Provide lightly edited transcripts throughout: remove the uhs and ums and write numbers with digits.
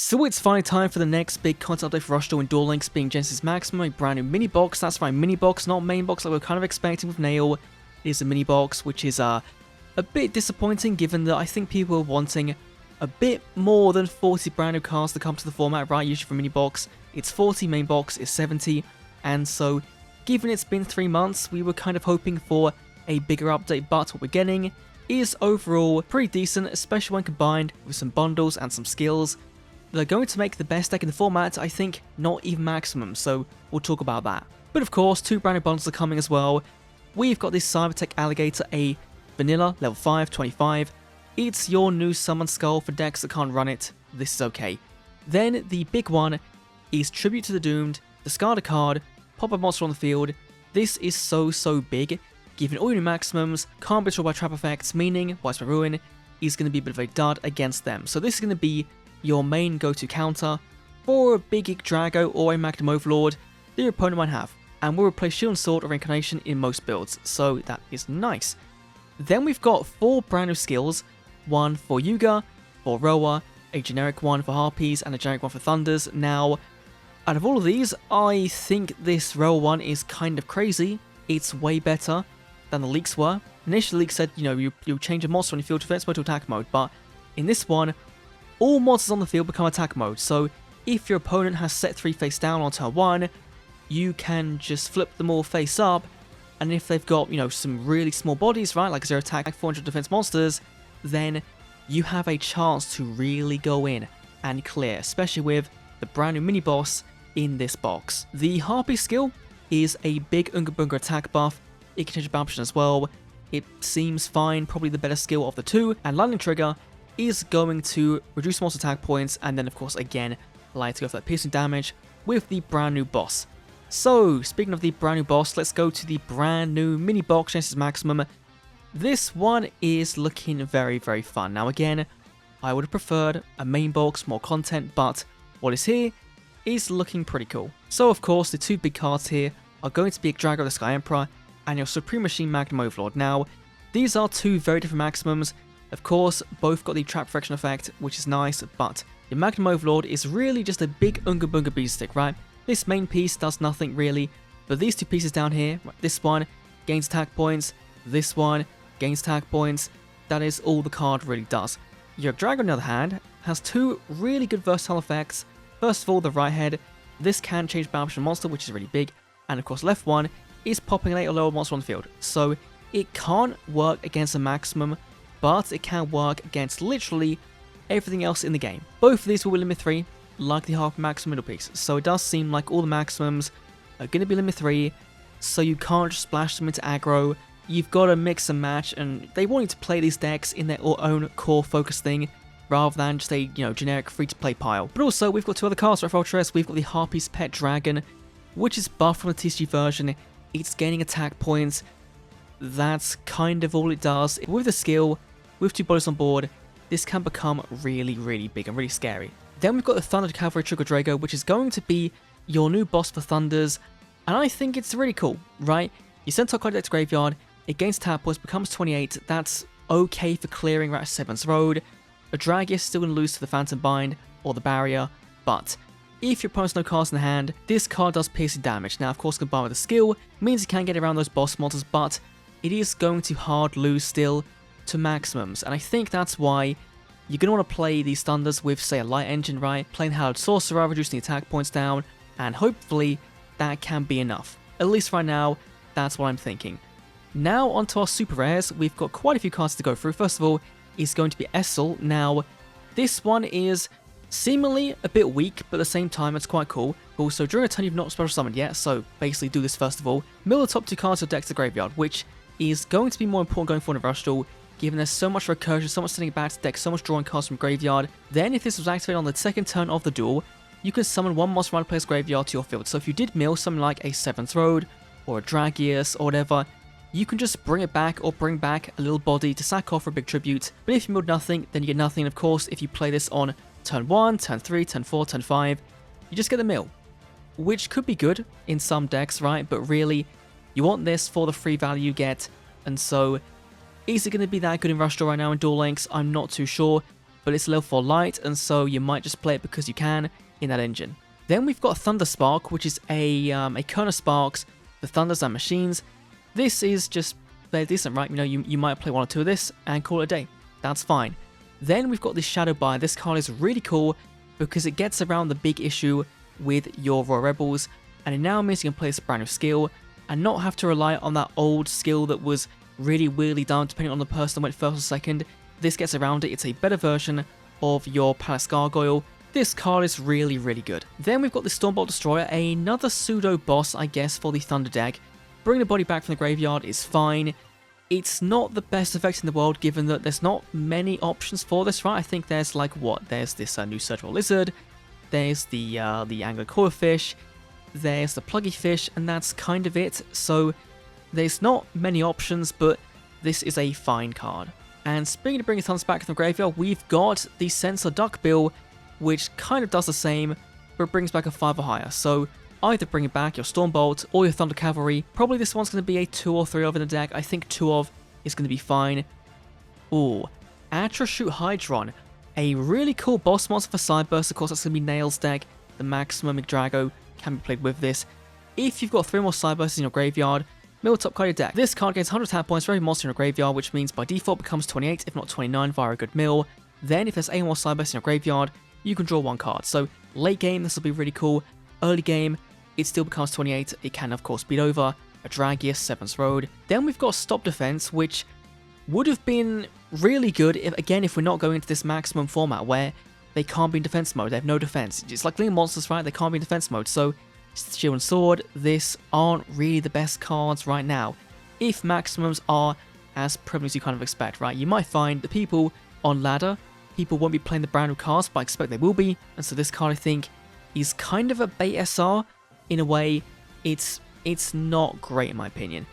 So it's finally time for the next big content update for Rush Duel and Duel Links, being Genesis Maximum, a brand new mini box. That's right, mini box, not main box like we were kind of expecting with Nail. It is a mini box, which is a bit disappointing given that I think people are wanting a bit more than 40 brand new cards to come to the format, right? Usually for mini box, it's 40, main box is 70, and so given it's been 3 months, we were kind of hoping for a bigger update, but what we're getting is overall pretty decent, especially when combined with some bundles and some skills. They're going to make the best deck in the format, I think, not even maximum, so we'll talk about that. But of course, 2 brand new bundles are coming as well. We've got this Cybertech Alligator, a vanilla, level 5, 25. It's your new Summon Skull for decks that can't run it. This is okay. Then the big one is Tribute to the Doomed, discard a card, pop a monster on the field. This is so big, given all your maximums, can't be destroyed by trap effects, meaning Widespread Ruin is going to be a bit of a dud against them. So this is going to be your main go-to counter for a big YGGDRAGO or a Magnum Overlord that your opponent might have, and will replace Shield and Sword or Reincarnation in most builds, so that is nice. Then we've got 4 brand new skills, one for Yuga, for Roa, a generic one for Harpies, and a generic one for Thunders. Now, out of all of these, I think this Roa one is kind of crazy. It's way better than the leaks were. Initially, the leaks said, you change a monster on your field defense mode to attack mode, but in this one, all monsters on the field become attack mode, so if your opponent has set 3 face down on turn 1, you can just flip them all face up, and if they've got, some really small bodies, right, like 0 attack, 400 defense monsters, then you have a chance to really go in and clear, especially with the brand new mini boss in this box. The Harpie skill is a big Unga Bunga attack buff. It can change the option as well. It seems fine, probably the better skill of the 2, and Lightning Trigger is going to reduce monster attack points, and then of course again allow you to go for that piercing damage with the brand new boss. So speaking of the brand new boss, let's go to the brand new mini box Genesis Maximum. This one is looking very fun. Now again, I would have preferred a main box, more content, but what is here is looking pretty cool. So of course the 2 big cards here are going to be YGGDRAGO the Sky Emperor and your Supreme Machine Magnum Overlord. Now these are 2 very different maximums. Of course, both got the Trap Perfection effect, which is nice, but your Magnum Overlord is really just a big Unga Bunga beast stick, right? This main piece does nothing really, but these 2 pieces down here, this one gains attack points, this one gains attack points, that is all the card really does. Your YGGDRAGO, on the other hand, has 2 really good versatile effects. First of all, the right head, this can change battle option monster, which is really big, and of course left one is popping an 8 or lower monster on the field, so it can't work against a maximum, but it can work against literally everything else in the game. Both of these will be limit 3, like the half maximum middle piece, so it does seem like all the maximums are going to be limit 3, so you can't just splash them into aggro. You've got to mix and match, and they want you to play these decks in their own core focus thing, rather than just a generic free-to-play pile. But also, we've got 2 other cards for Ultras. We've got the Harpie's Pet Dragon, which is buffed from the TCG version. It's gaining attack points. That's kind of all it does. With the skill, with 2 bodies on board, this can become really big and really scary. Then we've got the Thunder Cavalry YGGDRAGO, which is going to be your new boss for Thunders, and I think it's really cool, right? You send top card deck to graveyard, it gains tap points, becomes 28, that's okay for clearing right 7th road. A drag is still going to lose to the Phantom Bind or the Barrier, but if your opponent has no cards in the hand, this card does piercing damage. Now of course combined with the skill, means you can get around those boss monsters, but it is going to hard lose still to maximums, and I think that's why you're going to want to play these Thunders with, say, a Light Engine, right? Playing Hallowed Sorcerer, reducing the attack points down, and hopefully that can be enough. At least right now, that's what I'm thinking. Now onto our super rares, we've got quite a few cards to go through. First of all is going to be Essel. Now this one is seemingly a bit weak, but at the same time it's quite cool. Also, during a turn you've not special summoned yet, so basically do this first of all. Mill the top 2 cards of your deck to the graveyard, which is going to be more important going forward in Rush Duel, given there's so much recursion, so much sending it back to the deck, so much drawing cards from graveyard. Then if this was activated on the 2nd turn of the duel, you can summon 1 monster from another player's graveyard to your field. So if you did mill something like a 7th Road, or a Dragius, or whatever, you can just bring it back, or bring back a little body to sack off for a big tribute. But if you milled nothing, then you get nothing. And of course, if you play this on turn 1, turn 3, turn 4, turn 5, you just get the mill. Which could be good in some decks, right? But really, you want this for the free value you get, and so is it going to be that good in Rush Duel right now in Duel Links? I'm not too sure. but it's level 4 light, and so you might just play it because you can in that engine. Then we've got Thunder Spark, which is a cone of sparks for thunders and machines. This is just very decent, right? You know, you might play 1 or 2 of this and call it a day. That's fine. Then we've got this Shadow Buyer. This card is really cool because it gets around the big issue with your Royal Rebels, and it now means you can play this brand new skill and not have to rely on that old skill that was really weirdly done depending on the person that went first or second. This gets around it. It's a better version of your Palace Gargoyle. This card is really, really good. Then we've got the Stormbolt Destroyer, another pseudo boss, I guess, for the Thunder deck. Bring the body back from the graveyard is fine. It's not the best effect in the world, given that there's not many options for this, right? I think there's like what? There's this new Surgical Lizard, there's the Angler Coil Fish, there's the Pluggy Fish, and that's kind of it. So there's not many options, but this is a fine card. And speaking of bringing Thunders back from the graveyard, we've got the Sensor Duckbill, which kind of does the same, but brings back a 5 or higher. So either bring back your Stormbolt or your Thunder Cavalry. Probably this one's going to be a 2 or 3 of in the deck. I think 2 of is going to be fine. Ooh, Atrashoot Hydron. A really cool boss monster for Sideburst. Of course, that's going to be Nail's deck. The Maximum YGGDRAGO can be played with this. If you've got 3 more Sidebursts in your graveyard, mill top card your deck. This card gains 100 attack points for every monster in your graveyard, which means by default becomes 28, if not 29 via a good mill. Then if there's 8 more Sidebursts in your graveyard, you can draw 1 card. So late game, this will be really cool. Early game, it still becomes 28. It can of course beat over a Dragius, Seventh Road. Then we've got Stop Defense, which would have been really good if we're not going into this maximum format where they can't be in defense mode. They have no defense. It's like Lean Monsters, right? They can't be in defense mode. So Shield and Sword, this aren't really the best cards right now. If maximums are as prevalent as you kind of expect, right? You might find the people on ladder, people won't be playing the brand new cards, but I expect they will be. And so this card, I think, is kind of a bait SR. In a way, it's not great in my opinion.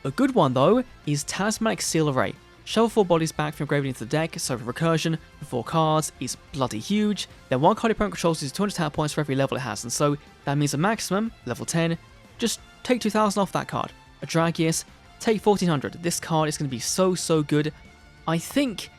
A good one though is Talismanic Seal Array. Shuffle 4 bodies back from graveyard into the deck, so for recursion, for 4 cards, is bloody huge. Then 1 card your opponent controls is 200 attack points for every level it has, and so that means a maximum, level 10, just take 2,000 off that card. A Dragius, take 1,400. This card is going to be so good. I think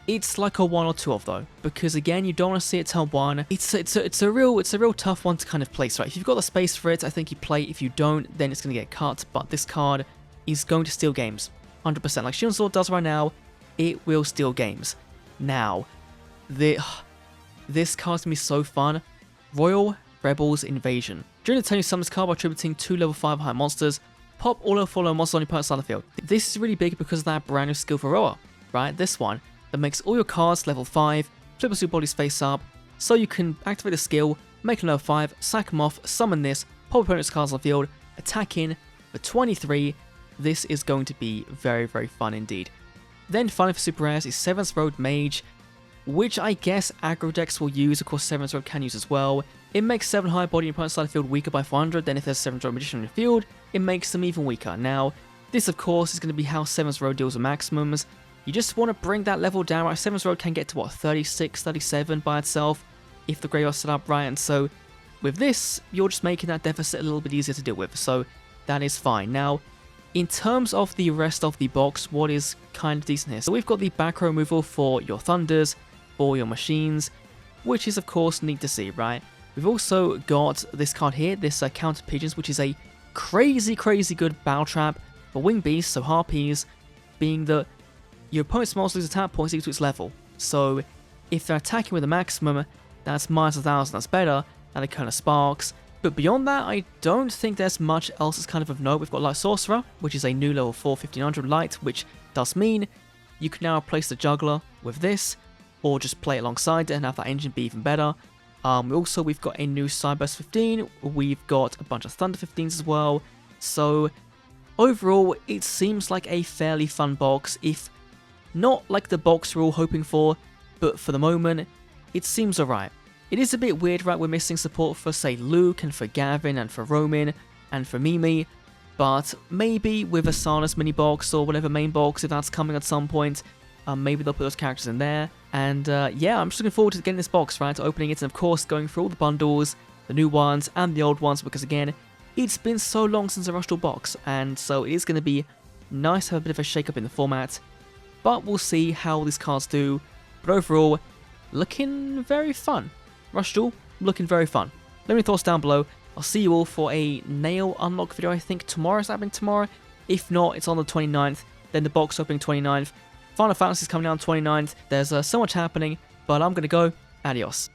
it's like a 1 or 2 of though, because again, you don't want to see it turn 1. It's a real tough one to kind of place, right? If you've got the space for it, I think you play. If you don't, then it's going to get cut. But this card is going to steal games, 100%. Like Shield and Sword does right now, it will steal games. Now, this card's going to be so fun. Royal Rebels Invasion. During the turn, you summon this card by attributing 2 level 5 high monsters. Pop all level 4 monsters on your opponent's side of the field. This is really big because of that brand new skill for Roa, right? This one that makes all your cards level 5, flip us your bodies face up, so you can activate the skill, make them level 5, sack them off, summon this, pop opponent's cards on the field, attack in for 23. This is going to be very fun indeed. Then finally for super rares is Seventh Road Mage, which I guess aggro decks will use. Of course, Seventh Road can use as well. It makes 7 high body in opponent's side of the field weaker by 400. Then if there's 7th Road Magician in the field, it makes them even weaker. Now, this of course is going to be how 7th Road deals with maximums. You just want to bring that level down, right? 7th Road can get to what, 36, 37 by itself if the graveyard's set up right. And so with this, you're just making that deficit a little bit easier to deal with. So that is fine. Now, in terms of the rest of the box, what is kind of decent here? So we've got the back row removal for your Thunders, for your Machines, which is of course neat to see, right? We've also got this card here, this Counter Pigeons, which is a crazy good battle trap for Wing Beasts, so Harpies, being that your opponent's monster loses attack points equal to its level. So if they're attacking with a maximum, that's minus 1,000, that's better than a Cone of Sparks. But beyond that, I don't think there's much else that's kind of note. We've got Light Sorcerer, which is a new level 4 1500 light, which does mean you can now replace the Juggler with this, or just play alongside it and have that engine be even better. We've got a new Cyburst 15, we've got a bunch of Thunder 15s as well. So overall, it seems like a fairly fun box, if not like the box we're all hoping for, but for the moment, it seems alright. It is a bit weird, right? We're missing support for, say, Luke, and for Gavin, and for Roman, and for Mimi, but maybe with a Sanas mini box, or whatever main box, if that's coming at some point, maybe they'll put those characters in there. And yeah, I'm just looking forward to getting this box, right? Opening it, and of course, going through all the bundles, the new ones, and the old ones, because again, it's been so long since I rushed a box, and so it is going to be nice to have a bit of a shake-up in the format. But we'll see how these cards do. But overall, looking very fun. Rush Duel, looking very fun. Let me know your thoughts down below. I'll see you all for a nail unlock video, I think tomorrow. Is happening tomorrow? If not, it's on the 29th. Then the box opening 29th. Final Fantasy is coming out on 29th. There's so much happening, but I'm going to go. Adios.